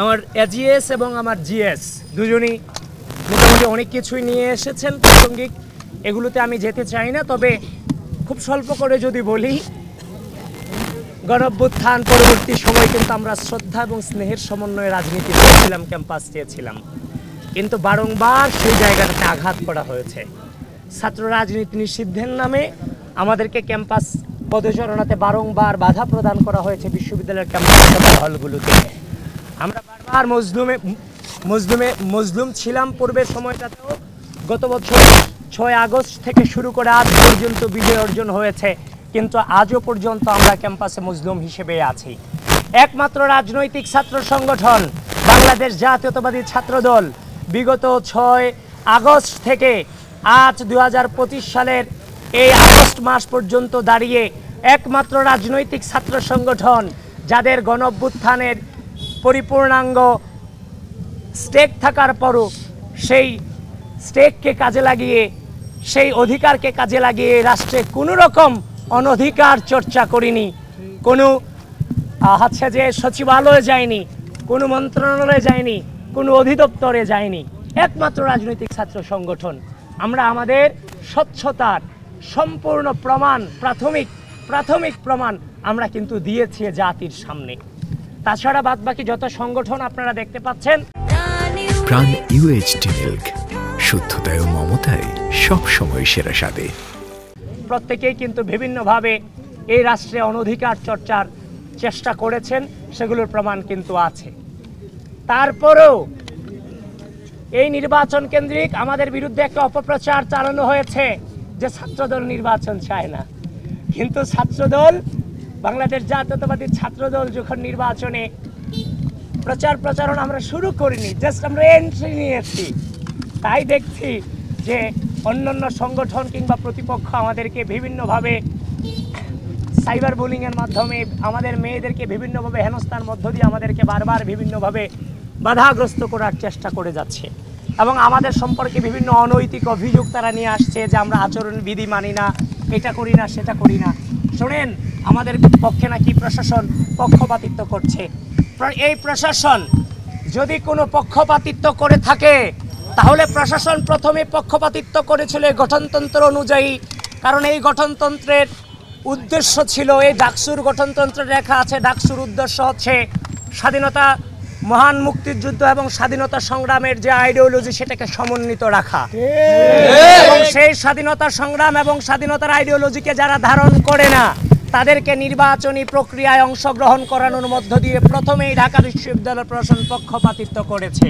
আমার এজিএস এবং আমার জিএস দুজনই মোটামুটি অনেক কিছুই নিয়ে এসেছেন প্রাসঙ্গিক, এগুলোতে আমি যেতে চাই না। তবে খুব স্বল্প করে যদি বলি, গণঅভ্যুত্থান পরবর্তী সময় কিন্তু আমরা শ্রদ্ধা এবং স্নেহের সমন্বয়ে রাজনীতি করেছিলাম, ক্যাম্পাস চেয়েছিলাম, কিন্তু বারংবার সেই জায়গাটাতে আঘাত করা হয়েছে। ছাত্র রাজনীতি নিষিদ্ধের নামে আমাদেরকে ক্যাম্পাস পদচারণাতে বারংবার বাধা প্রদান করা হয়েছে বিশ্ববিদ্যালয়ের ক্যাম্পাস হলগুলোতে। আমরা বারবার মজলুম ছিলাম পূর্বের সময়টাতেও। গত বছর 6 আগস্ট থেকে শুরু করে আজ পর্যন্ত বিজয় অর্জন হয়েছে, কিন্তু আজও পর্যন্ত আমরা ক্যাম্পাসে মজলুম হিসেবে আছি। একমাত্র রাজনৈতিক ছাত্র সংগঠন বাংলাদেশ জাতীয়তাবাদী ছাত্রদল বিগত 6 আগস্ট থেকে আজ 2025 সালের এই আগস্ট মাস পর্যন্ত দাঁড়িয়ে একমাত্র রাজনৈতিক ছাত্র সংগঠন যাদের গণঅভ্যুত্থানের পরিপূর্ণাঙ্গ স্টেক থাকার পরও সেই স্টেককে কাজে লাগিয়ে, সেই অধিকারকে কাজে লাগিয়ে রাষ্ট্রে কোনো রকম অনধিকার চর্চা করিনি, কোনো হচ্ছে যে সচিবালয়ে যায়নি, কোনো মন্ত্রণালয়ে যায়নি, কোনো অধিদপ্তরে যায়নি। একমাত্র রাজনৈতিক ছাত্র সংগঠন। আমরা আমাদের স্বচ্ছতার সম্পূর্ণ প্রমাণ, প্রাথমিক প্রমাণ আমরা কিন্তু দিয়েছি জাতির সামনে। তাছাড়া বাদবাকি যত সংগঠন আপনারা দেখতে পাচ্ছেন, প্রাণ ইউএইচটি মিল্ক, শুদ্ধতায় ও মমতায় সবসময় সেরা স্বাদে। প্রত্যেকেই কিন্তু বিভিন্নভাবে এই রাষ্ট্রে অনধিকার চর্চার চেষ্টা করেছেন, সেগুলোর প্রমাণ কিন্তু আছে। তারপরেও এই নির্বাচন কেন্দ্রিক আমাদের বিরুদ্ধে একটা অপপ্রচার চালানো হয়েছে যে ছাত্রদল নির্বাচন চায় না। কিন্তু ছাত্রদল, বাংলাদেশ জাতীয়তাবাদী ছাত্রদল যখন নির্বাচনে প্রচারণা আমরা শুরু করিনি, জাস্ট আমরা এন্ট্রি নিয়েছি, তাই দেখছি যে অন্যান্য সংগঠন কিংবা প্রতিপক্ষ আমাদেরকে বিভিন্নভাবে সাইবার বুলিংয়ের মাধ্যমে, আমাদের মেয়েদেরকে বিভিন্নভাবে হেনস্থার মধ্য দিয়ে আমাদেরকে বারবার বিভিন্নভাবে বাধাগ্রস্ত করার চেষ্টা করে যাচ্ছে এবং আমাদের সম্পর্কে বিভিন্ন অনৈতিক অভিযোগ তারা নিয়ে আসছে যে আমরা আচরণবিধি মানি না, এটা করি না, সেটা করি না। শোনেন, আমাদের পক্ষে নাকি প্রশাসন পক্ষপাতিত্ব করছে। এই প্রশাসন যদি কোনো পক্ষপাতিত্ব করে থাকে, তাহলে প্রশাসন প্রথমে পক্ষপাতিত্ব করেছিল গঠনতন্ত্র অনুযায়ী, কারণ এই গঠনতন্ত্রের উদ্দেশ্য ছিল, এই ডাকসুর গঠনতন্ত্রে লেখা আছে, ডাকসুর উদ্দেশ্য হচ্ছে স্বাধীনতা, মহান মুক্তিযুদ্ধ এবং স্বাধীনতা সংগ্রামের যে আইডিওলজি সেটাকে সমন্বিত রাখা, এবং সেই স্বাধীনতা সংগ্রাম এবং স্বাধীনতার আইডিওলজিকে যারা ধারণ করে না তাদেরকে নির্বাচনী প্রক্রিয়ায় অংশগ্রহণ করানোর মধ্য দিয়ে প্রথমেই ঢাকা বিশ্ববিদ্যালয় প্রশাসন পক্ষপাতিত্ব করেছে।